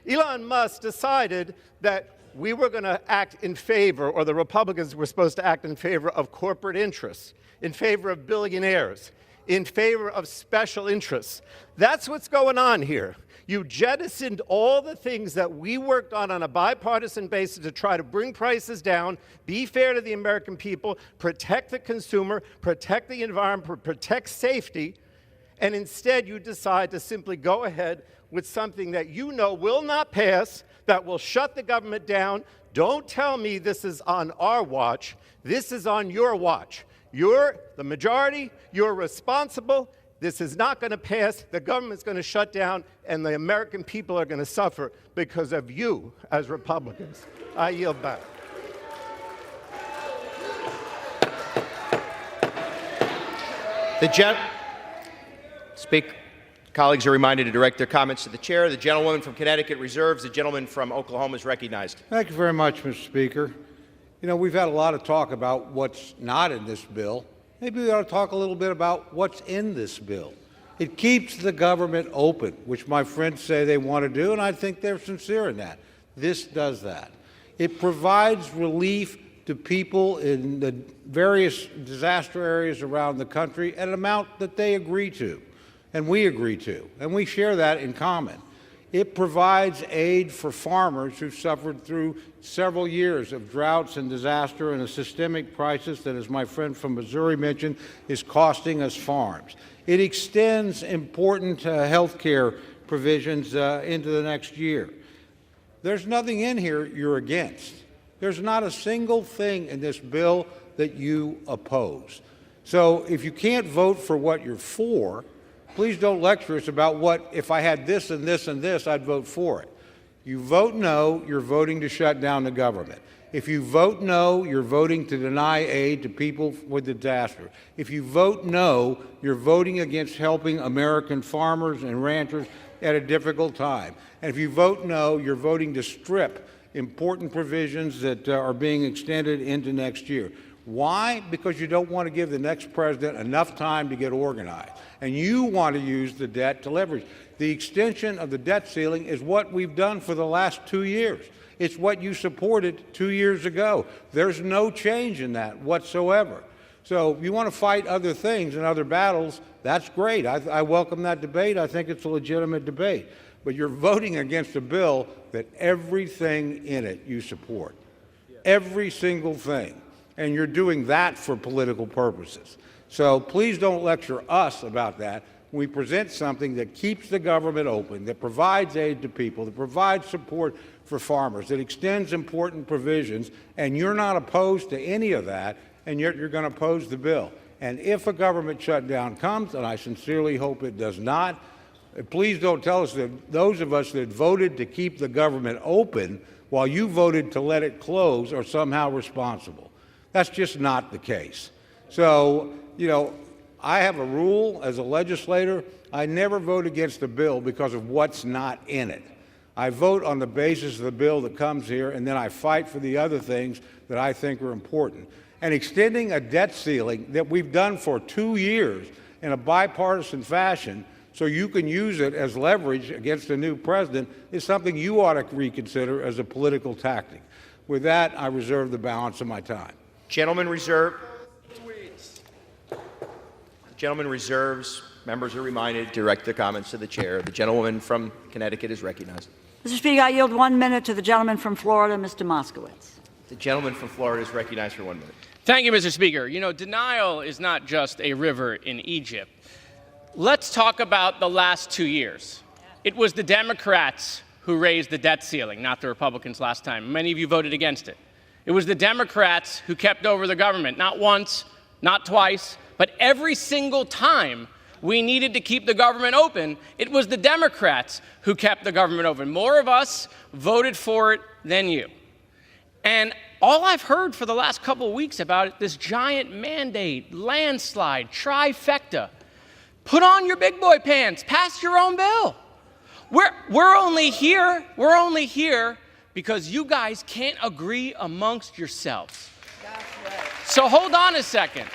Elon Musk, decided that we were going to act in favor, or the Republicans were supposed to act in favor of corporate interests, in favor of billionaires, in favor of special interests. That's what's going on here. You jettisoned all the things that we worked on a bipartisan basis to try to bring prices down, be fair to the American people, protect the consumer, protect the environment, protect safety, and instead you decide to simply go ahead with something that you know will not pass, that will shut the government down. Don't tell me this is on our watch. This is on your watch. You're the majority. You're responsible. This is not going to pass. The government's going to shut down, and the American people are going to suffer because of you as Republicans. I yield back.
Colleagues are reminded to direct their comments to the chair. The gentlewoman from Connecticut reserves. The gentleman from Oklahoma is recognized.
Thank you very much, Mr. Speaker. You know, we've had a lot of talk about what's not in this bill. Maybe we ought to talk a little bit about what's in this bill. It keeps the government open, which my friends say they want to do, and I think they're sincere in that. This does that. It provides relief to people in the various disaster areas around the country at an amount that they agree to, and we agree to, and we share that in common. It provides aid for farmers who've suffered through several years of droughts and disaster and a systemic crisis that, as my friend from Missouri mentioned, is costing us farms. It extends important health care provisions into the next year. There's nothing in here you're against. There's not a single thing in this bill that you oppose. So if you can't vote for what you're for, please don't lecture us about what, if I had this and this and this, I'd vote for it. You vote no, you're voting to shut down the government. If you vote no, you're voting to deny aid to people with disaster. If you vote no, you're voting against helping American farmers and ranchers at a difficult time. And if you vote no, you're voting to strip important provisions that are being extended into next year. Why? Because you don't want to give the next president enough time to get organized. And you want to use the debt to leverage. The extension of the debt ceiling is what we've done for the last 2 years. It's what you supported 2 years ago. There's no change in that whatsoever. So if you want to fight other things and other battles, that's great. I welcome that debate. I think it's a legitimate debate. But you're voting against a bill that everything in it you support. Every single thing. And you're doing that for political purposes. So please don't lecture us about that. We present something that keeps the government open, that provides aid to people, that provides support for farmers, that extends important provisions, and you're not opposed to any of that, and yet you're going to oppose the bill. And if a government shutdown comes, and I sincerely hope it does not, please don't tell us that those of us that voted to keep the government open while you voted to let it close are somehow responsible. That's just not the case. So, I have a rule as a legislator. I never vote against a bill because of what's not in it. I vote on the basis of the bill that comes here, and then I fight for the other things that I think are important. And extending a debt ceiling that we've done for 2 years in a bipartisan fashion so you can use it as leverage against a new president is something you ought to reconsider as a political tactic. With that, I reserve the balance of my time.
Gentleman reserved. Gentleman reserves. Members are reminded to direct their comments to the chair. The gentlewoman from Connecticut is recognized.
Mr. Speaker, I yield 1 minute to the gentleman from Florida, Mr. Moskowitz.
The gentleman from Florida is recognized for 1 minute.
Thank you, Mr. Speaker. Denial is not just a river in Egypt. Let's talk about the last 2 years. It was the Democrats who raised the debt ceiling, not the Republicans last time. Many of you voted against it. It was the Democrats who kept over the government, not once, not twice, but every single time we needed to keep the government open, it was the Democrats who kept the government open. More of us voted for it than you. And all I've heard for the last couple of weeks about it, this giant mandate, landslide, trifecta. Put on your big boy pants, pass your own bill. We're only here because you guys can't agree amongst yourselves. So hold on a second.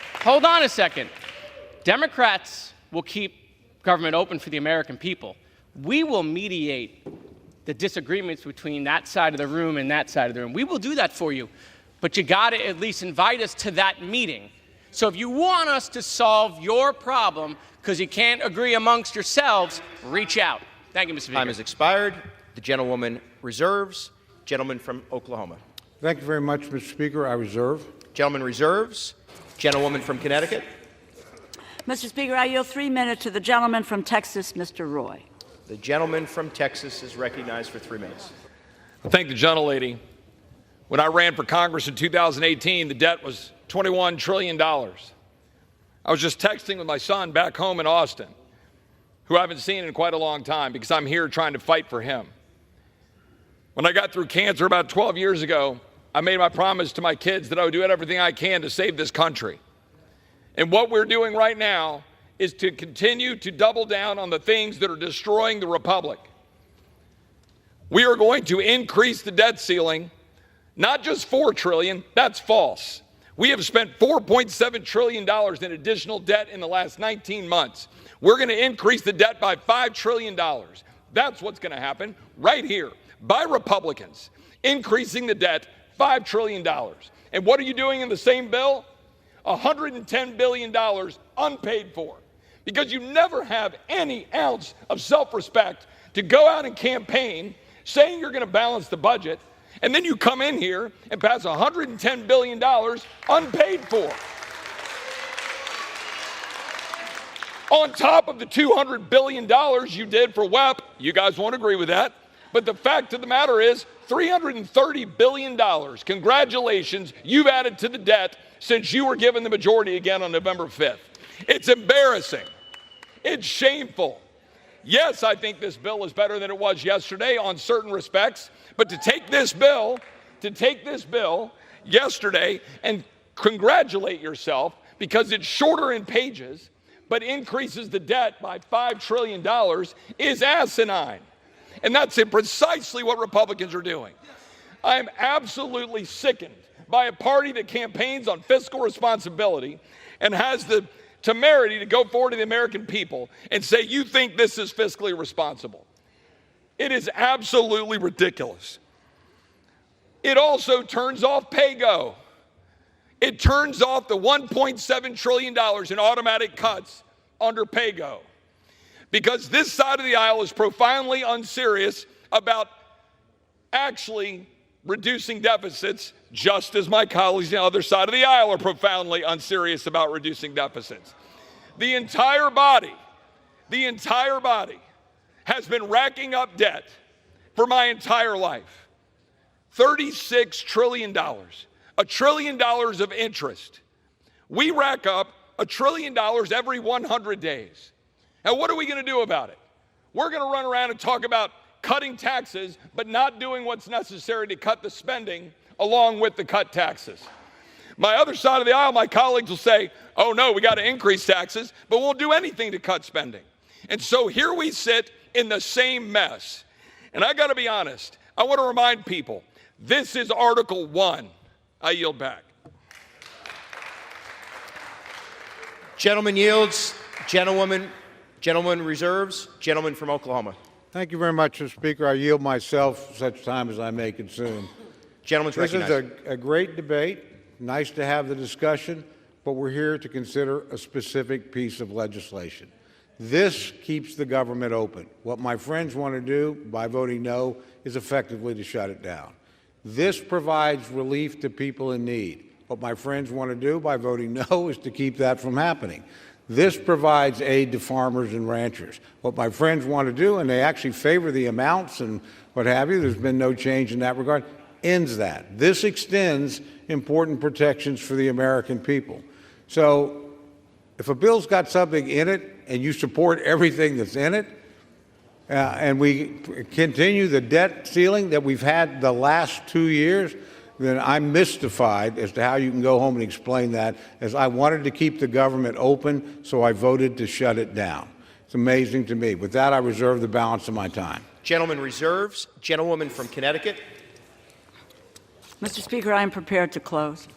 Democrats will keep government open for the American people. We will mediate the disagreements between that side of the room and that side of the room. We will do that for you, but you got to at least invite us to that meeting. So if you want us to solve your problem because you can't agree amongst yourselves, reach out. Thank you, Mr. Speaker.
Time has expired. The gentlewoman reserves. Gentleman from Oklahoma.
Thank you very much, Mr. Speaker. I reserve.
Gentleman reserves. Gentlewoman from Connecticut.
Mr. Speaker, I yield 3 minutes to the gentleman from Texas, Mr. Roy.
The gentleman from Texas is recognized for 3 minutes.
I thank the gentlelady. When I ran for Congress in 2018, the debt was $21 trillion. I was just texting with my son back home in Austin, who I haven't seen in quite a long time because I'm here trying to fight for him. When I got through cancer about 12 years ago, I made my promise to my kids that I would do everything I can to save this country. And what we're doing right now is to continue to double down on the things that are destroying the republic. We are going to increase the debt ceiling, not just $4 trillion, that's false. We have spent $4.7 trillion in additional debt in the last 19 months. We're going to increase the debt by $5 trillion. That's what's going to happen right here by Republicans, increasing the debt $5 trillion. And what are you doing in the same bill? $110 billion unpaid for. Because you never have any ounce of self-respect to go out and campaign saying you're going to balance the budget, and then you come in here and pass $110 billion unpaid for. On top of the $200 billion you did for WEP, you guys won't agree with that, but the fact of the matter is $330 billion. Congratulations, you've added to the debt since you were given the majority again on November 5th. It's embarrassing. It's shameful. Yes, I think this bill is better than it was yesterday on certain respects, but to take this bill to take this bill yesterday and congratulate yourself because it's shorter in pages but increases the debt by $5 trillion is asinine. And that's precisely what Republicans are doing. I am absolutely sickened by a party that campaigns on fiscal responsibility and has the temerity to go forward to the American people and say, you think this is fiscally responsible. It is absolutely ridiculous. It also turns off PAYGO. It turns off the $1.7 trillion in automatic cuts under PAYGO. Because this side of the aisle is profoundly unserious about actually reducing deficits, just as my colleagues on the other side of the aisle are profoundly unserious about reducing deficits. The entire body has been racking up debt for my entire life. $36 trillion, $1 trillion of interest. We rack up $1 trillion every 100 days. Now, what are we going to do about it? We're going to run around and talk about cutting taxes, but not doing what's necessary to cut the spending along with the cut taxes. My other side of the aisle, my colleagues will say, oh no, we got to increase taxes, but we'll do anything to cut spending. And so here we sit in the same mess. And I got to be honest, I want to remind people, this is Article 1. I yield back.
Gentleman yields. Gentleman reserves. Gentleman from Oklahoma.
Thank you very much, Mr. Speaker. I yield myself such time as I may consume.
Gentleman's recognized.
This is a great debate. Nice to have the discussion, but we're here to consider a specific piece of legislation. This keeps the government open. What my friends want to do by voting no is effectively to shut it down. This provides relief to people in need. What my friends want to do by voting no is to keep that from happening. This provides aid to farmers and ranchers. What my friends want to do, and they actually favor the amounts and what have you, there's been no change in that regard, ends that. This extends important protections for the American people. So if a bill's got something in it and you support everything that's in it, and we continue the debt ceiling that we've had the last 2 years, then I'm mystified as to how you can go home and explain that, as I wanted to keep the government open, so I voted to shut it down. It's amazing to me. With that, I reserve the balance of my time.
Gentleman reserves. Gentlewoman from Connecticut.
Mr. Speaker, I am prepared to close.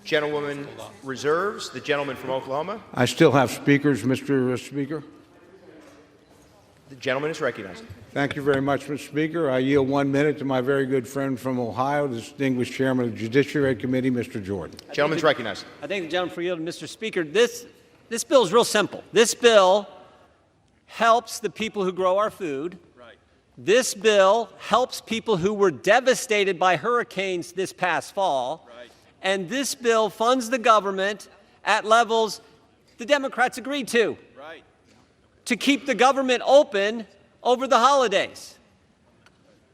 Gentlewoman reserves. The gentleman from Oklahoma.
I still have speakers, Mr. Speaker.
The gentleman is recognized.
Thank you very much, Mr. Speaker. I yield 1 minute to my very good friend from Ohio, the distinguished chairman of the Judiciary Committee, Mr. Jordan.
Gentleman's recognized.
I thank the gentleman for yielding, Mr. Speaker. This bill is real simple. This bill helps the people who grow our food. Right. This bill helps people who were devastated by hurricanes this past fall. Right. And this bill funds the government at levels the Democrats agreed to. Right. To keep the government open over the holidays.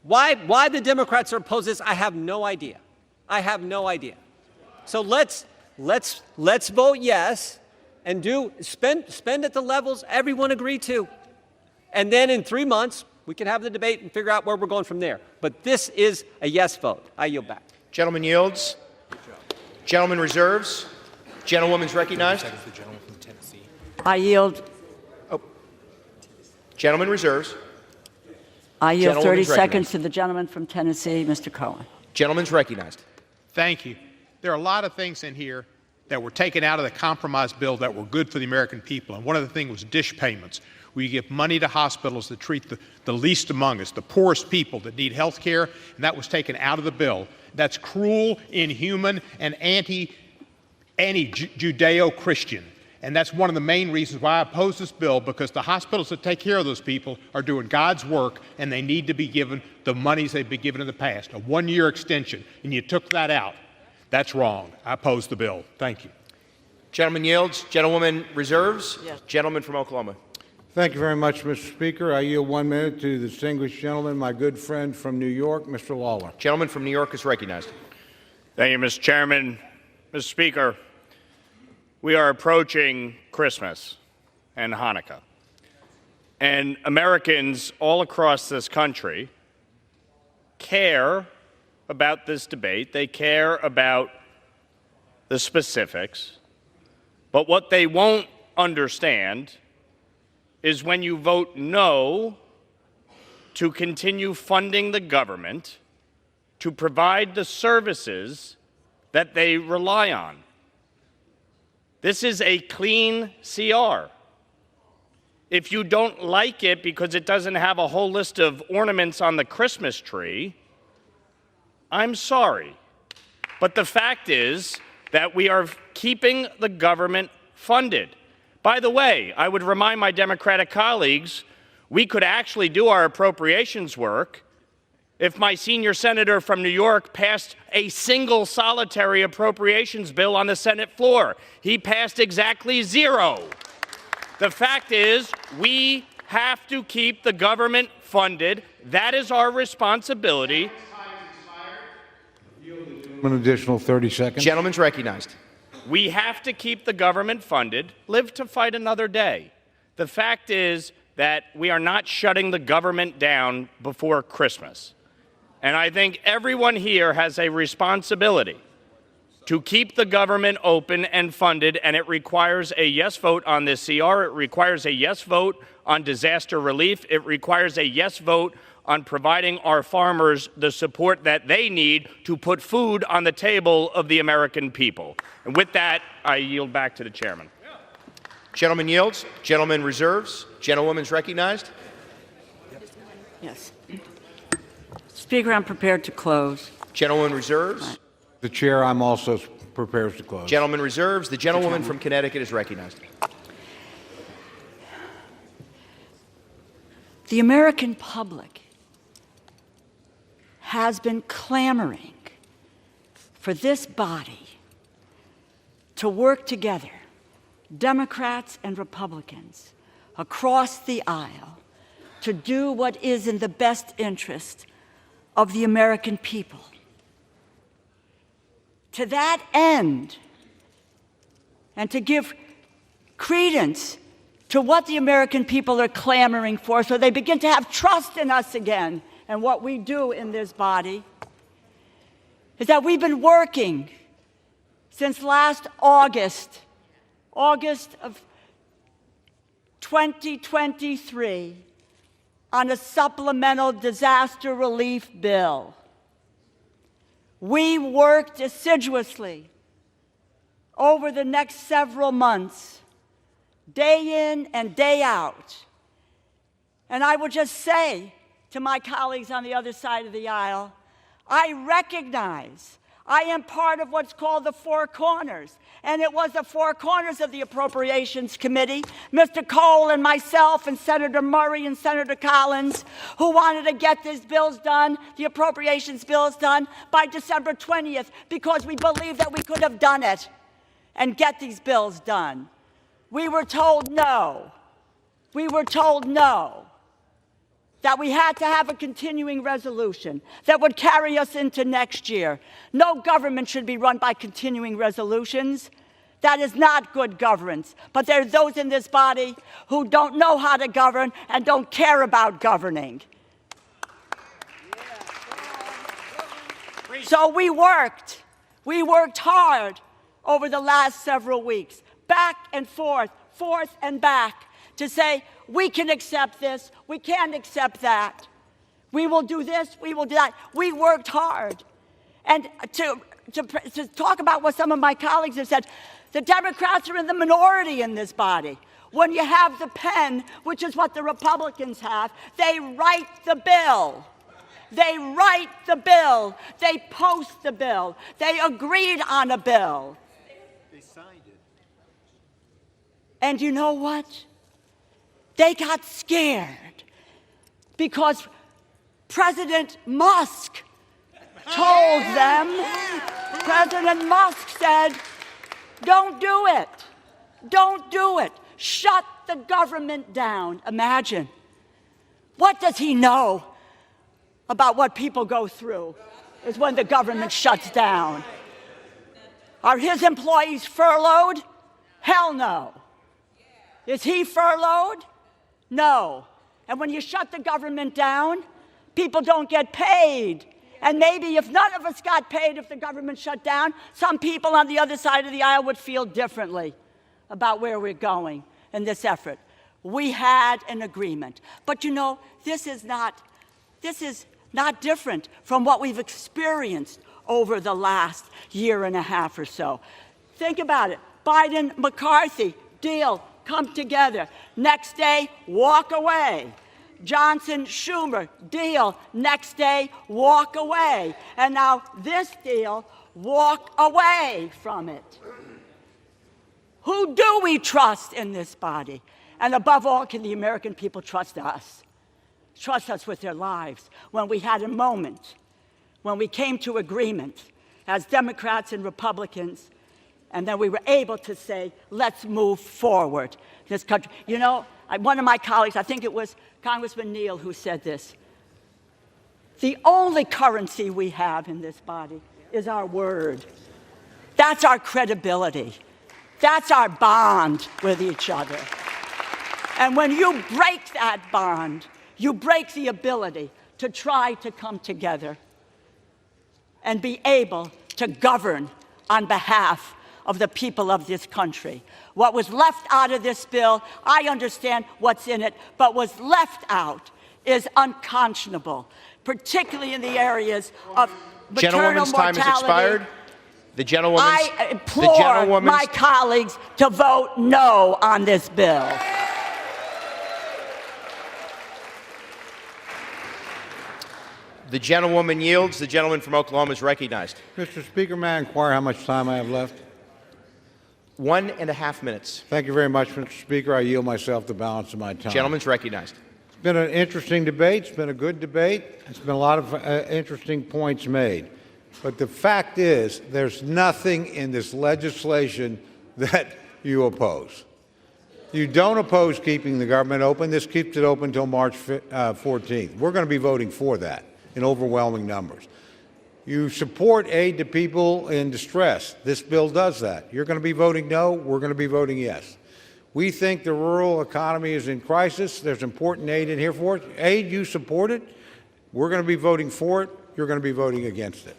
Why the Democrats are opposed to this, I have no idea. I have no idea. So let's vote yes and spend at the levels everyone agreed to. And then in 3 months, we can have the debate and figure out where we're going from there. But this is a yes vote. I yield back.
Gentleman yields. Gentleman reserves. Gentlewoman's recognized.
I yield.
Gentleman reserves.
I yield 30 seconds to the gentleman from Tennessee, Mr. Cohen.
Gentleman's recognized.
Thank you. There are a lot of things in here that were taken out of the compromise bill that were good for the American people. And one of the things was dish payments, where you give money to hospitals that treat the least among us, the poorest people that need health care, and that was taken out of the bill. That's cruel, inhuman, and anti-Judeo-Christian. And that's one of the main reasons why I oppose this bill, because the hospitals that take care of those people are doing God's work, and they need to be given the monies they've been given in the past, a 1-year extension, and you took that out. That's wrong. I oppose the bill. Thank you.
Gentleman yields. Gentlewoman reserves. Yes. Gentleman from Oklahoma.
Thank you very much, Mr. Speaker. I yield 1 minute to the distinguished gentleman, my good friend from New York, Mr. Lawler.
Gentleman from New York is recognized.
Thank you, Mr. Chairman. Mr. Speaker, we are approaching Christmas and Hanukkah. And Americans all across this country care about this debate. They care about the specifics. But what they won't understand is when you vote no to continue funding the government to provide the services that they rely on. This is a clean CR. If you don't like it because it doesn't have a whole list of ornaments on the Christmas tree, I'm sorry. But the fact is that we are keeping the government funded. By the way, I would remind my Democratic colleagues, we could actually do our appropriations work if my senior senator from New York passed a single solitary appropriations bill on the Senate floor. He passed exactly 0. The fact is, we have to keep the government funded. That is our responsibility.
An additional 30 seconds.
Gentleman's recognized.
We have to keep the government funded, live to fight another day. The fact is that we are not shutting the government down before Christmas. And I think everyone here has a responsibility to keep the government open and funded, and it requires a yes vote on this CR. It requires a yes vote on disaster relief. It requires a yes vote on providing our farmers the support that they need to put food on the table of the American people. And with that, I yield back to the chairman.
Gentleman yields. Gentleman reserves. Gentlewoman's recognized.
Yes. Speaker, I'm prepared to close.
Gentleman reserves.
The chair, I'm also prepared to close.
Gentleman reserves. The gentlewoman from Connecticut is recognized.
The American public has been clamoring for this body to work together, Democrats and Republicans, across the aisle, to do what is in the best interest of the American people. To that end, and to give credence to what the American people are clamoring for so they begin to have trust in us again and what we do in this body, is that we've been working since last August of 2023, on a supplemental disaster relief bill. We worked assiduously over the next several months, day in and day out. And I would just say to my colleagues on the other side of the aisle, I recognize I am part of what's called the Four Corners, and it was the Four Corners of the Appropriations Committee, Mr. Cole and myself and Senator Murray and Senator Collins, who wanted to get these bills done, the appropriations bills done, by December 20th, because we believed that we could have done it and get these bills done. We were told no. We were told no. That we had to have a continuing resolution that would carry us into next year. No government should be run by continuing resolutions. That is not good governance. But there are those in this body who don't know how to govern and don't care about governing. So we worked hard over the last several weeks, back and forth and back, to say, we can accept this, we can't accept that. We will do this, we will do that. We worked hard. And to talk about what some of my colleagues have said, the Democrats are in the minority in this body. When you have the pen, which is what the Republicans have, they write the bill. They write the bill. They post the bill. They agreed on a bill.
They signed it.
And you know what? They got scared because President Musk told them, President Musk said, don't do it. Don't do it. Shut the government down. Imagine. What does he know about what people go through is when the government shuts down? Are his employees furloughed? Hell no. Is he furloughed? No. And when you shut the government down, people don't get paid. And maybe if none of us got paid if the government shut down, some people on the other side of the aisle would feel differently about where we're going in this effort. We had an agreement. But you know, this is not different from what we've experienced over the last year and a half or so. Think about it. Biden, McCarthy, deal, come together. Next day, walk away. Johnson, Schumer, deal. Next day, walk away. And now this deal, walk away from it. Who do we trust in this body? And above all, can the American people trust us? Trust us with their lives. When we had a moment, when we came to agreement as Democrats and Republicans, and then we were able to say, let's move forward this country. You know, one of my colleagues, I think it was Congressman Neal, who said this. The only currency we have in this body is our word. That's our credibility. That's our bond with each other. And when you break that bond, you break the ability to try to come together and be able to govern on behalf of the people of this country. What was left out of this bill, I understand what's in it, but what's left out is unconscionable, particularly in the areas of maternal
Gentlewoman's
mortality.
time has expired.
I implore my colleagues to vote no on this bill.
The gentlewoman yields. The gentleman from Oklahoma is recognized.
Mr. Speaker, may I inquire how much time I have left?
1.5 minutes.
Thank you very much, Mr. Speaker. I yield myself the balance of my time.
Gentleman's recognized.
It's been an interesting debate. It's been a good debate. It's been a lot of interesting points made. But the fact is, there's nothing in this legislation that you oppose. You don't oppose keeping the government open. This keeps it open until March 14th. We're going to be voting for that in overwhelming numbers. You support aid to people in distress. This bill does that. You're going to be voting no. We're going to be voting yes. We think the rural economy is in crisis. There's important aid in here for it. Aid, you support it. We're going to be voting for it. You're going to be voting against it.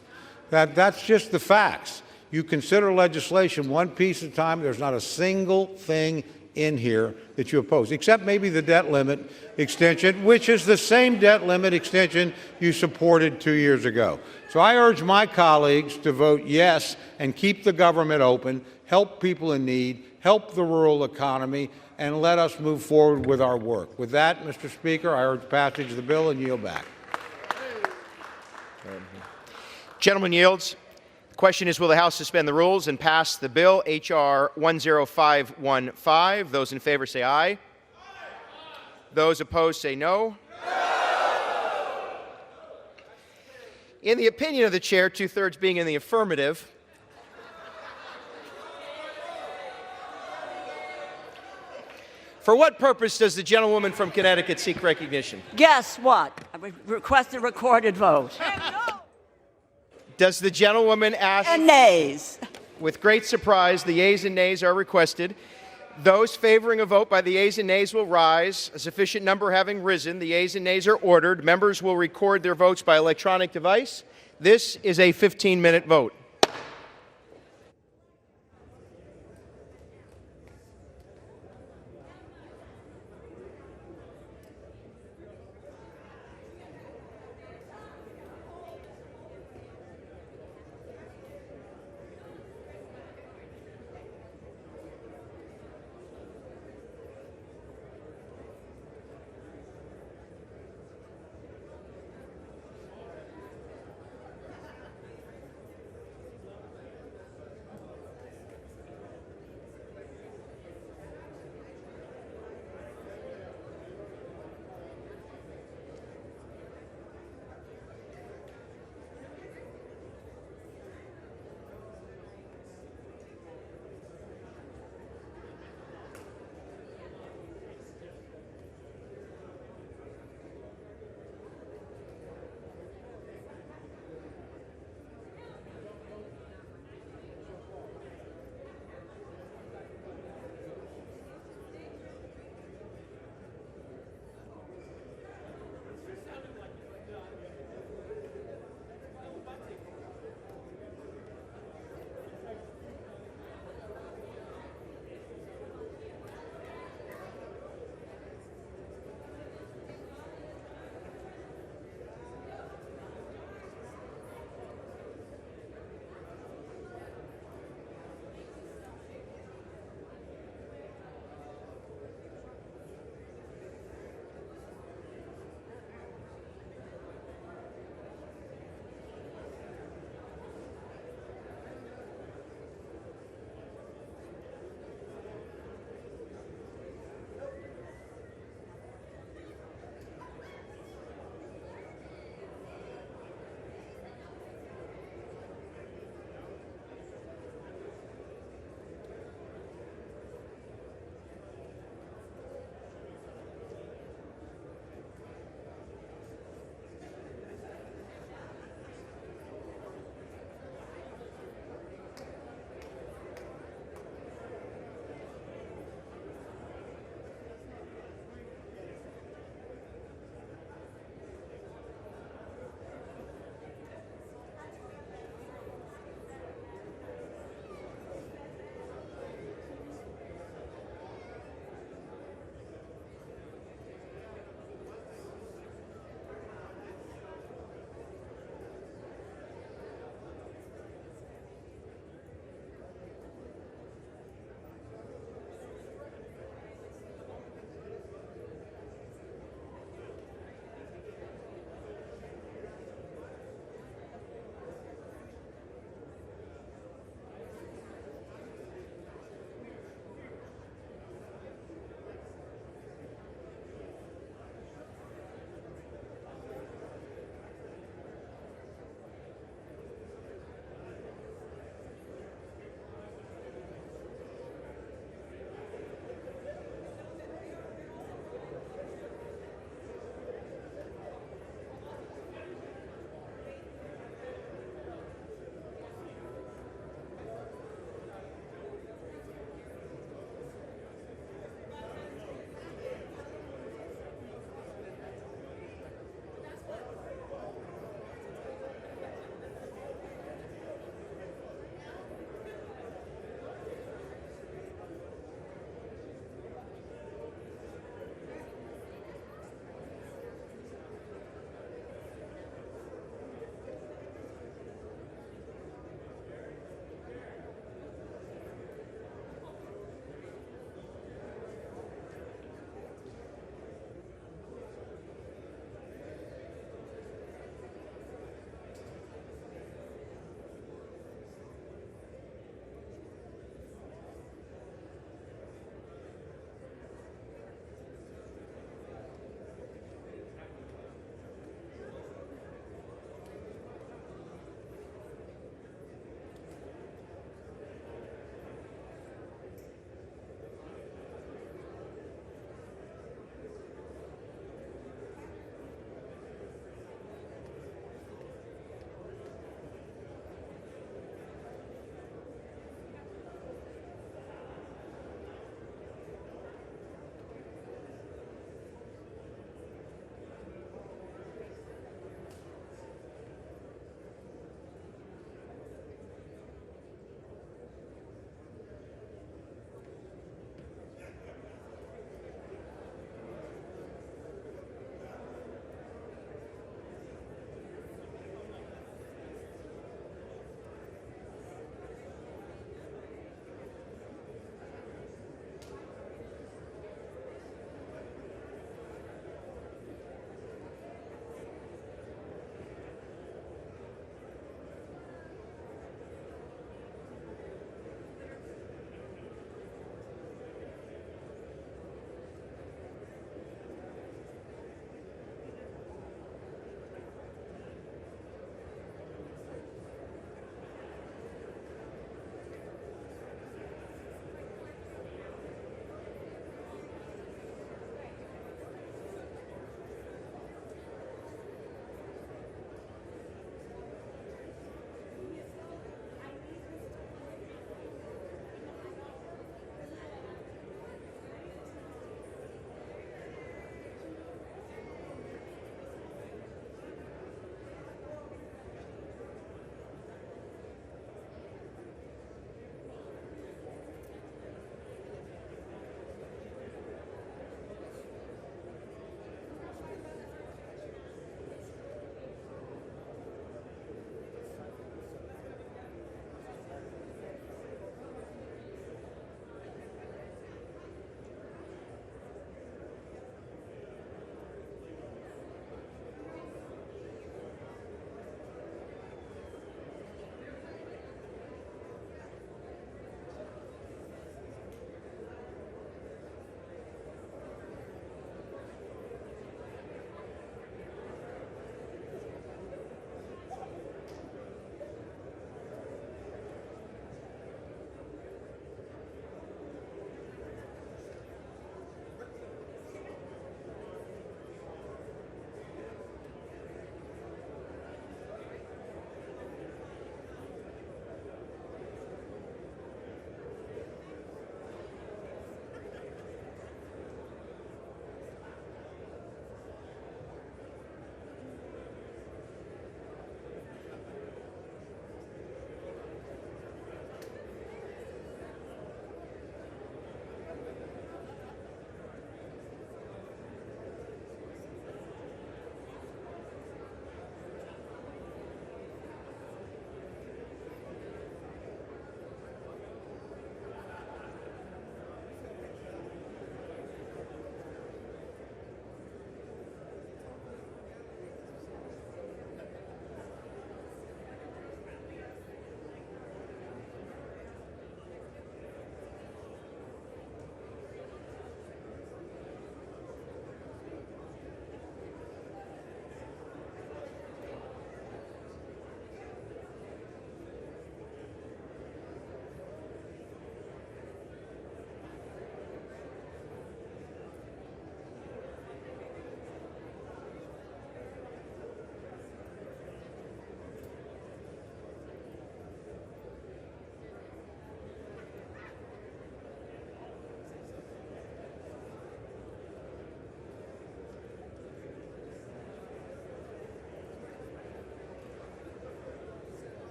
That's just the facts. You consider legislation one piece at a time. There's not a single thing in here that you oppose, except maybe the debt limit extension, which is the same debt limit extension you supported 2 years ago. So I urge my colleagues to vote yes and keep the government open, help people in need, help the rural economy, and let us move forward with our work. With that, Mr. Speaker, I urge passage of the bill and yield back.
Gentleman yields. The question is, will the House suspend the rules and pass the bill, H.R. 10515? Those in favor say aye. Aye. Those opposed say no. No. In the opinion of the chair, 2/3 being in the affirmative, for what purpose does the gentlewoman from Connecticut seek recognition?
Guess what? I request a recorded vote.
Does the gentlewoman ask?
And nays.
With great surprise, the yeas and nays are requested. Those favoring a vote by the yeas and nays will rise. A sufficient number having risen, the yeas and nays are ordered. Members will record their votes by electronic device. This is a 15-minute vote.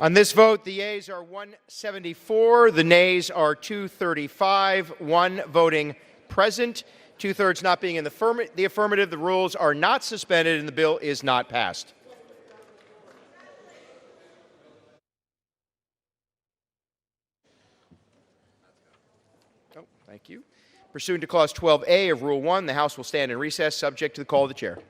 On this vote, the yeas are 174, the nays are 235, one voting present, two-thirds not being in the affirmative. The rules are not suspended and the bill is not passed. Oh, thank you. Pursuant to Clause 12A of Rule 1, the House will stand in recess subject to the call of the chair.